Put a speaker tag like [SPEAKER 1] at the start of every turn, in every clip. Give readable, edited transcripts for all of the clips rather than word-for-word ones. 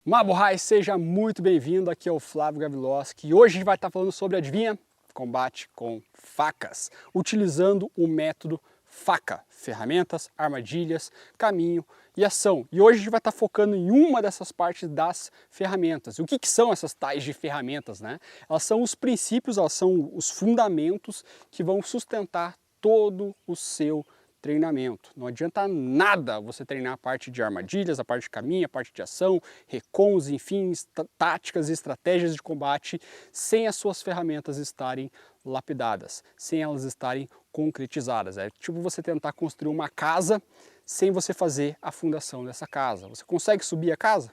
[SPEAKER 1] Mabo Rai, seja muito bem-vindo, aqui é o Flávio Gaviloski e hoje a gente vai estar falando sobre, adivinha? Combate com facas, utilizando o método faca, ferramentas, armadilhas, caminho e ação. E hoje a gente vai estar focando em uma dessas partes das ferramentas. O que são essas tais de ferramentas, né? Elas são os princípios, elas são os fundamentos que vão sustentar todo o seu treinamento. Não adianta nada você treinar a parte de armadilhas, a parte de caminho, a parte de ação, recons, enfim, táticas e estratégias de combate sem as suas ferramentas estarem lapidadas, sem elas estarem concretizadas. É tipo você tentar construir uma casa sem você fazer a fundação dessa casa. Você consegue subir a casa?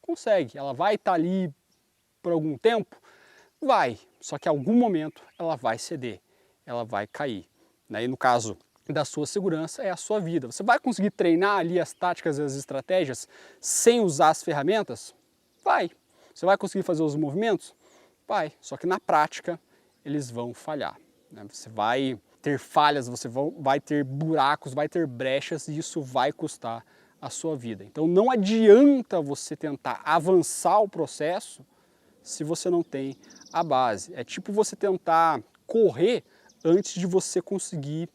[SPEAKER 1] Consegue. Ela vai estar ali por algum tempo? Vai. Só que em algum momento ela vai ceder, ela vai cair. E no caso da sua segurança é a sua vida. Você vai conseguir treinar ali as táticas e as estratégias sem usar as ferramentas? Vai. Você vai conseguir fazer os movimentos? Vai. Só que na prática eles vão falhar. Você vai ter falhas, você vai ter buracos, vai ter brechas e isso vai custar a sua vida. Então não adianta você tentar avançar o processo se você não tem a base. É tipo você tentar correr antes de você conseguir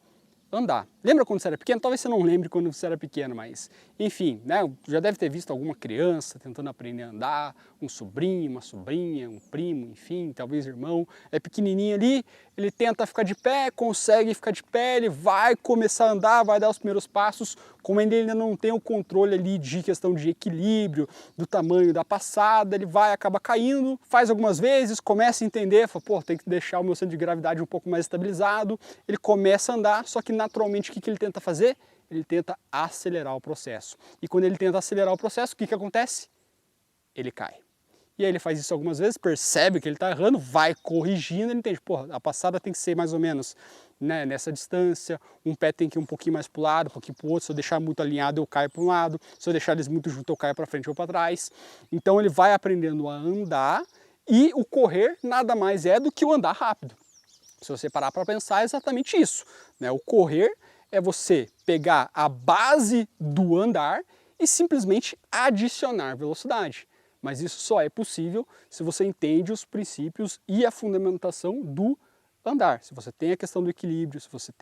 [SPEAKER 1] andar. Lembra quando você era pequeno? Talvez você não lembre quando você era pequeno, mas enfim, né? Já deve ter visto alguma criança tentando aprender a andar, um sobrinho, uma sobrinha, um primo, enfim, talvez irmão, é pequenininho ali, ele tenta ficar de pé, consegue ficar de pé, ele vai começar a andar, vai dar os primeiros passos, como ele ainda não tem o controle ali de questão de equilíbrio, do tamanho da passada, ele vai, acaba caindo, faz algumas vezes, começa a entender, fala, pô, tem que deixar o meu centro de gravidade um pouco mais estabilizado, ele começa a andar, só que naturalmente o que ele tenta fazer? Ele tenta acelerar o processo. E quando ele tenta acelerar o processo, o que acontece? Ele cai. E aí ele faz isso algumas vezes, percebe que ele está errando, vai corrigindo, ele entende, pô, a passada tem que ser mais ou menos, né, nessa distância, um pé tem que ir um pouquinho mais para o lado, um pouquinho para o outro, se eu deixar muito alinhado eu caio para um lado, se eu deixar eles muito juntos eu caio para frente ou para trás. Então ele vai aprendendo a andar e o correr nada mais é do que o andar rápido. Se você parar para pensar, é exatamente isso, né? O correr é você pegar a base do andar e simplesmente adicionar velocidade. Mas isso só é possível se você entende os princípios e a fundamentação do andar. Se você tem a questão do equilíbrio, se você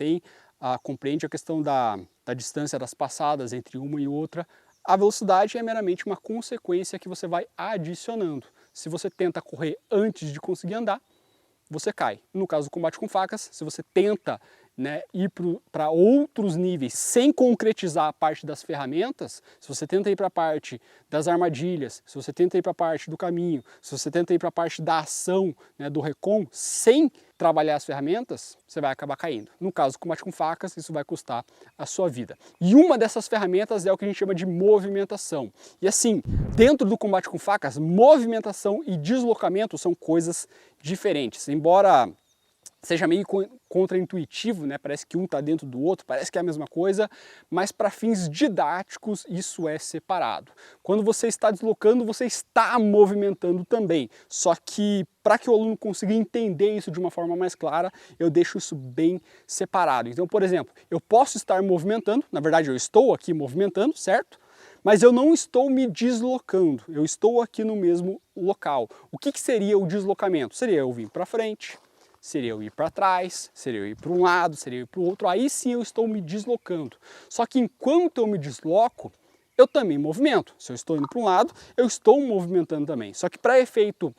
[SPEAKER 1] compreende a questão da distância das passadas entre uma e outra, a velocidade é meramente uma consequência que você vai adicionando. Se você tenta correr antes de conseguir andar, você cai. No caso do combate com facas, se você tenta, né, ir para outros níveis sem concretizar a parte das ferramentas, se você tenta ir para a parte das armadilhas, se você tenta ir para a parte do caminho, se você tenta ir para a parte da ação, né, do recon, sem trabalhar as ferramentas, você vai acabar caindo. No caso do combate com facas, isso vai custar a sua vida. E uma dessas ferramentas é o que a gente chama de movimentação. E assim, dentro do combate com facas, movimentação e deslocamento são coisas diferentes. Embora seja meio contraintuitivo, né? Parece que um está dentro do outro, parece que é a mesma coisa, mas para fins didáticos isso é separado. Quando você está deslocando, você está movimentando também, só que para que o aluno consiga entender isso de uma forma mais clara, eu deixo isso bem separado. Então, por exemplo, eu posso estar movimentando, na verdade eu estou aqui movimentando, certo? Mas eu não estou me deslocando, eu estou aqui no mesmo local. O que seria o deslocamento? Seria eu vir para frente, seria eu ir para trás, seria eu ir para um lado, seria eu ir para o outro, aí sim eu estou me deslocando. Só que enquanto eu me desloco, eu também movimento. Se eu estou indo para um lado, eu estou movimentando também. Só que para efeito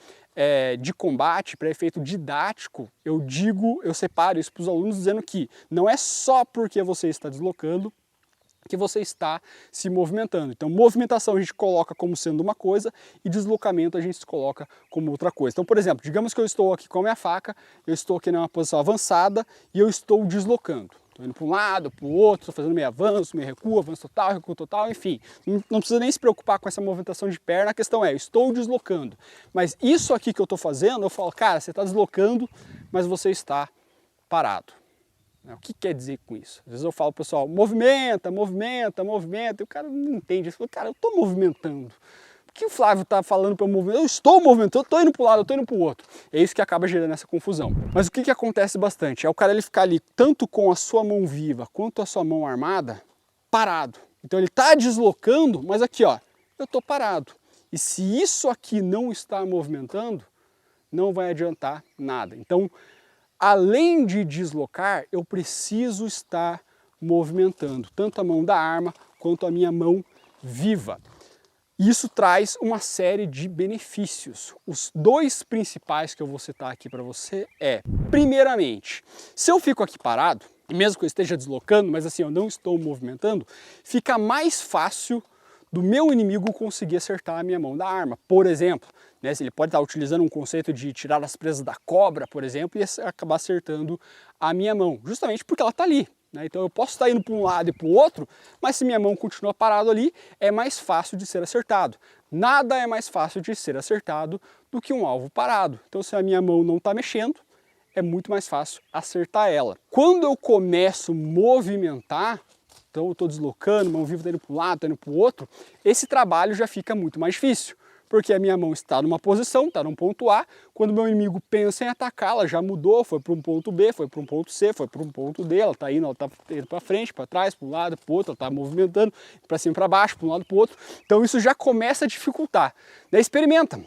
[SPEAKER 1] de combate, para efeito didático, eu separo isso para os alunos dizendo que não é só porque você está deslocando que você está se movimentando. Então, movimentação a gente coloca como sendo uma coisa e deslocamento a gente coloca como outra coisa. Então, por exemplo, digamos que eu estou aqui com a minha faca, eu estou aqui numa posição avançada e eu estou deslocando. Estou indo para um lado, para o outro, estou fazendo meio avanço, meio recuo, avanço total, recuo total, enfim. Não precisa nem se preocupar com essa movimentação de perna, a questão é, eu estou deslocando. Mas isso aqui que eu estou fazendo, eu falo, cara, você está deslocando, mas você está parado. O que quer dizer com isso? Às vezes eu falo, pessoal, movimenta, movimenta, movimenta, e o cara não entende. Eu falo, cara, eu estou movimentando. Por que o Flávio está falando para eu movimentar? Eu estou movimentando, eu estou indo para um lado, eu estou indo para o outro. É isso que acaba gerando essa confusão. Mas o que acontece bastante? É o cara ele ficar ali, tanto com a sua mão viva, quanto a sua mão armada, parado. Então ele está deslocando, mas aqui, ó, eu estou parado. E se isso aqui não está movimentando, não vai adiantar nada. Então, além de deslocar, eu preciso estar movimentando tanto a mão da arma quanto a minha mão viva. Isso traz uma série de benefícios. Os dois principais que eu vou citar aqui para você primeiramente, se eu fico aqui parado, mesmo que eu esteja deslocando, mas assim eu não estou movimentando, fica mais fácil do meu inimigo conseguir acertar a minha mão da arma. Por exemplo, né, ele pode estar utilizando um conceito de tirar as presas da cobra, por exemplo, e acabar acertando a minha mão, justamente porque ela está ali. Então eu posso estar indo para um lado e para o outro, mas se minha mão continua parada ali, é mais fácil de ser acertado. Nada é mais fácil de ser acertado do que um alvo parado. Então se a minha mão não está mexendo, é muito mais fácil acertar ela. Quando eu começo a movimentar, então eu estou deslocando, mão viva está indo para um lado, está indo para o outro, esse trabalho já fica muito mais difícil. Porque a minha mão está numa posição, está num ponto A, quando o meu inimigo pensa em atacar, ela já mudou, foi para um ponto B, foi para um ponto C, foi para um ponto D, ela está indo para frente, para trás, para um lado, para o outro, ela está movimentando, para cima, para baixo, para um lado, para o outro. Então isso já começa a dificultar. Daí experimenta.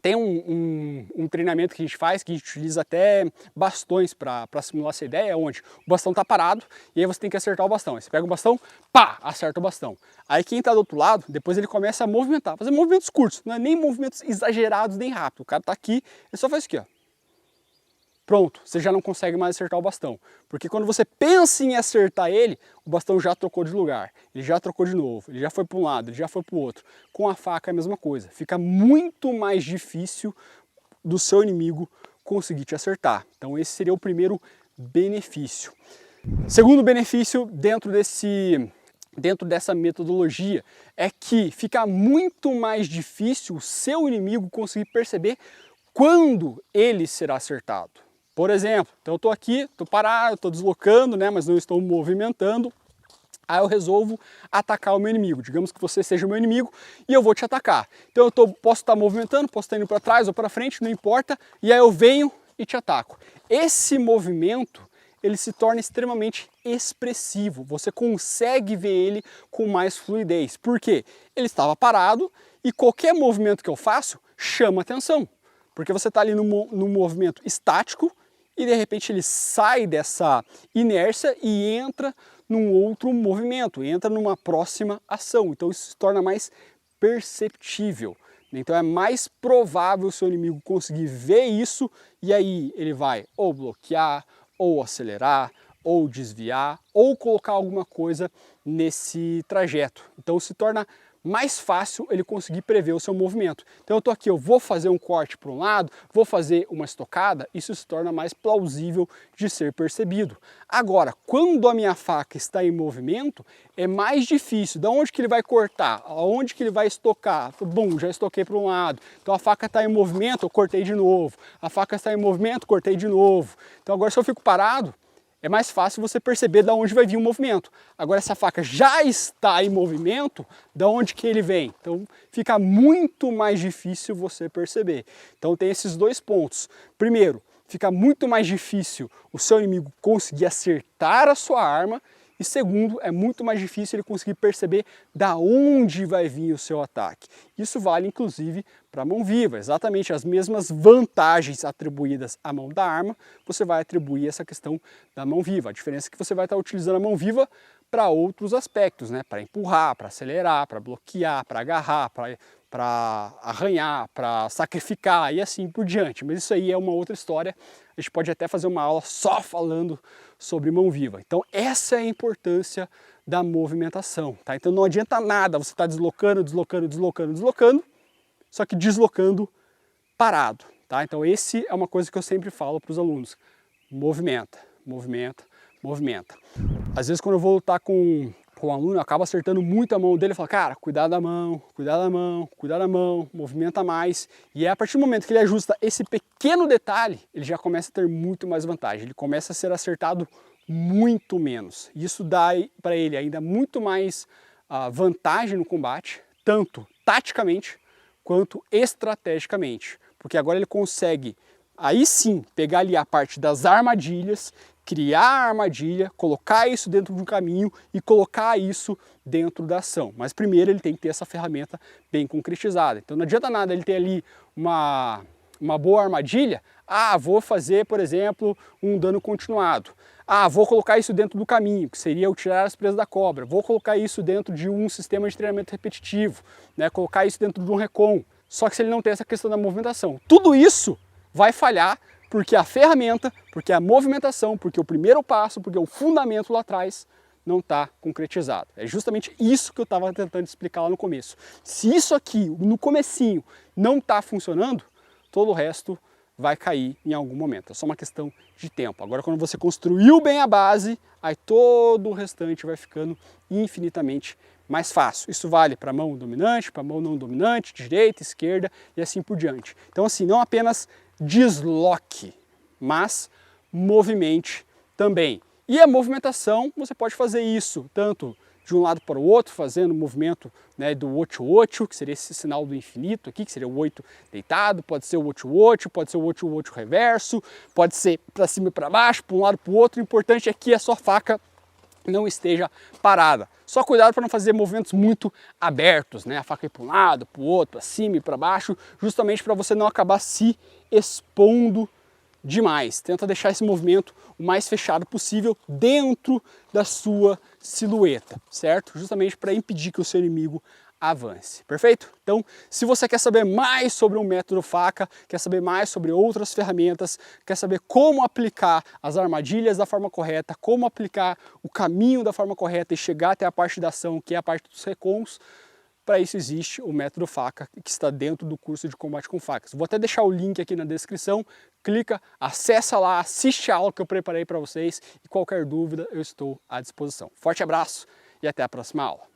[SPEAKER 1] Tem um treinamento que a gente faz, que a gente utiliza até bastões para simular essa ideia, onde o bastão está parado e aí você tem que acertar o bastão. Aí você pega o bastão, pá, acerta o bastão. Aí quem está do outro lado, depois ele começa a movimentar, fazer movimentos curtos, não é nem movimentos exagerados nem rápido. O cara está aqui, ele só faz isso aqui, ó. Pronto, você já não consegue mais acertar o bastão. Porque quando você pensa em acertar ele, o bastão já trocou de lugar. Ele já trocou de novo, ele já foi para um lado, ele já foi para o outro. Com a faca é a mesma coisa. Fica muito mais difícil do seu inimigo conseguir te acertar. Então esse seria o primeiro benefício. Segundo benefício dentro dessa metodologia é que fica muito mais difícil o seu inimigo conseguir perceber quando ele será acertado. Por exemplo, então eu estou aqui, estou parado, estou deslocando, né, mas não estou movimentando. Aí eu resolvo atacar o meu inimigo. Digamos que você seja o meu inimigo e eu vou te atacar. Então eu posso estar movimentando, posso estar indo para trás ou para frente, não importa. E aí eu venho e te ataco. Esse movimento, ele se torna extremamente expressivo. Você consegue ver ele com mais fluidez. Por quê? Ele estava parado e qualquer movimento que eu faço chama atenção. Porque você está ali no movimento estático e de repente ele sai dessa inércia e entra num outro movimento, entra numa próxima ação. Então isso se torna mais perceptível. Então é mais provável o seu inimigo conseguir ver isso e aí ele vai ou bloquear, ou acelerar, ou desviar, ou colocar alguma coisa nesse trajeto. Então se torna mais fácil ele conseguir prever o seu movimento. Então eu estou aqui, eu vou fazer um corte para um lado, vou fazer uma estocada, isso se torna mais plausível de ser percebido. Agora, quando a minha faca está em movimento, é mais difícil. Da onde que ele vai cortar? Aonde que ele vai estocar? Bom, já estoquei para um lado. Então a faca está em movimento, eu cortei de novo. A faca está em movimento, cortei de novo. Então agora se eu fico parado, é mais fácil você perceber de onde vai vir o movimento. Agora essa faca já está em movimento, de onde que ele vem? Então fica muito mais difícil você perceber. Então tem esses dois pontos. Primeiro, fica muito mais difícil o seu inimigo conseguir acertar a sua arma. E segundo, é muito mais difícil ele conseguir perceber da onde vai vir o seu ataque. Isso vale inclusive para a mão viva, exatamente as mesmas vantagens atribuídas à mão da arma, você vai atribuir essa questão da mão viva. A diferença é que você vai estar utilizando a mão viva para outros aspectos, né? Para empurrar, para acelerar, para bloquear, para agarrar, para arranhar, para sacrificar e assim por diante. Mas isso aí é uma outra história. A gente pode até fazer uma aula só falando sobre mão viva. Então essa é a importância da movimentação, tá? Então não adianta nada você estar deslocando, só que deslocando parado, tá? Então esse é uma coisa que eu sempre falo para os alunos. Movimenta, movimenta, movimenta. Às vezes quando eu vou lutar com um aluno, eu acabo acertando muito a mão dele e falo, cara, cuidado da mão, cuidado da mão, cuidado da mão, movimenta mais. E é a partir do momento que ele ajusta esse pequeno detalhe, ele já começa a ter muito mais vantagem. Ele começa a ser acertado muito menos. Isso dá para ele ainda muito mais vantagem no combate, tanto taticamente quanto estrategicamente. Porque agora ele consegue, aí sim, pegar ali a parte das armadilhas criar a armadilha, colocar isso dentro de um caminho e colocar isso dentro da ação. Mas primeiro ele tem que ter essa ferramenta bem concretizada. Então não adianta nada ele ter ali uma boa armadilha. Ah, vou fazer, por exemplo, um dano continuado. Ah, vou colocar isso dentro do caminho, que seria o tirar as presas da cobra. Vou colocar isso dentro de um sistema de treinamento repetitivo, né? Colocar isso dentro de um recon. Só que se ele não tem essa questão da movimentação, tudo isso vai falhar porque a ferramenta, porque a movimentação, porque o primeiro passo, porque o fundamento lá atrás não está concretizado. É justamente isso que eu estava tentando explicar lá no começo. Se isso aqui, no comecinho, não está funcionando, todo o resto vai cair em algum momento. É só uma questão de tempo. Agora, quando você construiu bem a base, aí todo o restante vai ficando infinitamente mais fácil. Isso vale para a mão dominante, para a mão não dominante, direita, esquerda e assim por diante. Então, assim, não apenas desloque, mas movimente também. E a movimentação, você pode fazer isso tanto de um lado para o outro, fazendo o movimento, né, do 8-8, que seria esse sinal do infinito aqui, que seria o 8 deitado, pode ser o 8-8, pode ser o 8-8 reverso, pode ser para cima e para baixo, para um lado para o outro. O importante é que a sua faca não esteja parada. Só cuidado para não fazer movimentos muito abertos, né? A faca ir para um lado, para o outro, para cima e para baixo, justamente para você não acabar se expondo demais. Tenta deixar esse movimento o mais fechado possível dentro da sua silhueta, certo? Justamente para impedir que o seu inimigo avance, perfeito? Então, se você quer saber mais sobre o método faca, quer saber mais sobre outras ferramentas, quer saber como aplicar as armadilhas da forma correta, como aplicar o caminho da forma correta e chegar até a parte da ação, que é a parte dos recons, para isso existe o método faca, que está dentro do curso de combate com facas. Vou até deixar o link aqui na descrição, clica, acessa lá, assiste a aula que eu preparei para vocês e qualquer dúvida eu estou à disposição. Forte abraço e até a próxima aula.